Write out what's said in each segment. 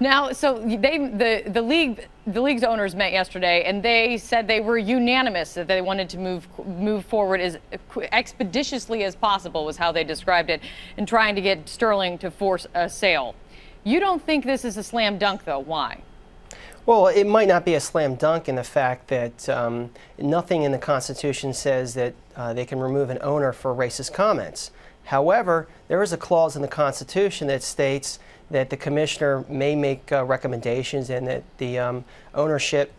Now, so the league's owners met yesterday, and they said they were unanimous that they wanted to move forward as expeditiously as possible, was how they described it, in trying to get Sterling to force a sale. You don't think this is a slam dunk, though? Why? Well, it might not be a slam dunk in the fact that nothing in the Constitution says that they can remove an owner for racist comments. However, there is a clause in the Constitution that states that the commissioner may make recommendations and that the ownership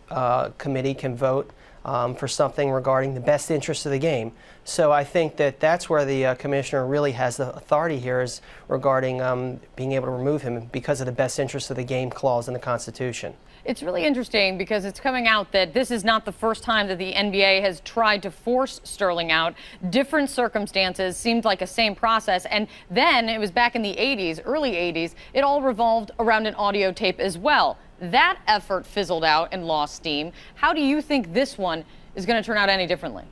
committee can vote for something regarding the best interest of the game. So I think that that's where the commissioner really has the authority here, is regarding being able to remove him because of the best interest of the game clause in the Constitution. It's really interesting because it's coming out that this is not the first time that the NBA has tried to force Sterling out. Different circumstances, seemed like a same process. And then it was back in the 80s, early 80s, it all revolved around an audio tape as well. That effort fizzled out and lost steam. How do you think this one is going to turn out any differently?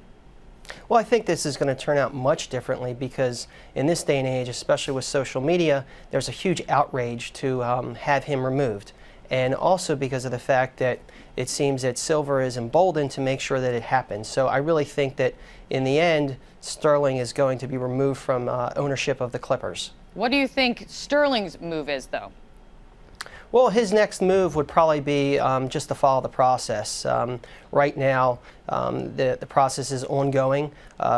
Well, I think this is going to turn out much differently because in this day and age, especially with social media, there's a huge outrage to have him removed. And also because of the fact that it seems that Silver is emboldened to make sure that it happens. So I really think that in the end, Sterling is going to be removed from ownership of the Clippers. What do you think Sterling's move is, though? Well, his next move would probably be just to follow the process. Right now, the process is ongoing.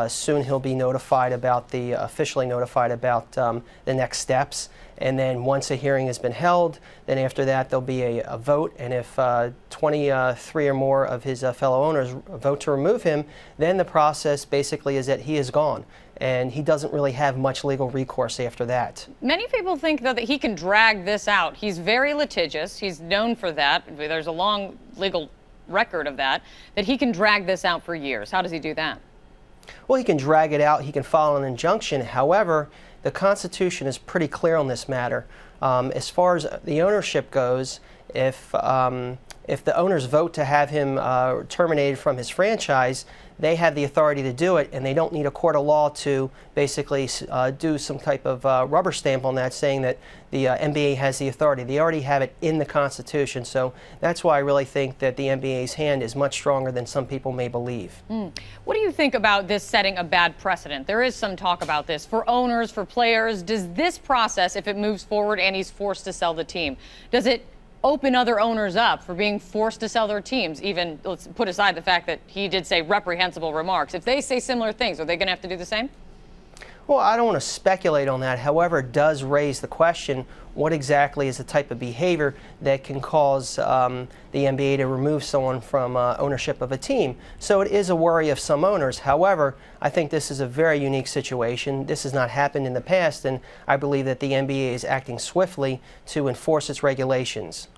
Soon he'll be notified about officially notified about the next steps. And then once a hearing has been held, then after that there'll be a vote. And if 23 or more of his fellow owners vote to remove him, then the process basically is that he is gone. And he doesn't really have much legal recourse after that. Many people think, though, that he can drag this out. He's very litigious. He's known for that. There's a long legal record of that he can drag this out for years. How does he do that? Well, he can drag it out. He can file an injunction. However, the Constitution is pretty clear on this matter. As far as the ownership goes, if the owners vote to have him terminated from his franchise, they have the authority to do it, and they don't need a court of law to basically do some type of rubber stamp on that, saying that the NBA has the authority. They already have it in the Constitution, so that's why I really think that the NBA's hand is much stronger than some people may believe. What do you think about this setting a bad precedent? There is some talk about this for owners, for players. Does this process, if it moves forward and he's forced to sell the team, does it open other owners up for being forced to sell their teams? Even, let's put aside the fact that he did say reprehensible remarks. If they say similar things, are they going to have to do the same? Well, I don't want to speculate on that. However, it does raise the question, what exactly is the type of behavior that can cause the NBA to remove someone from ownership of a team? So it is a worry of some owners. However, I think this is a very unique situation. This has not happened in the past, and I believe that the NBA is acting swiftly to enforce its regulations.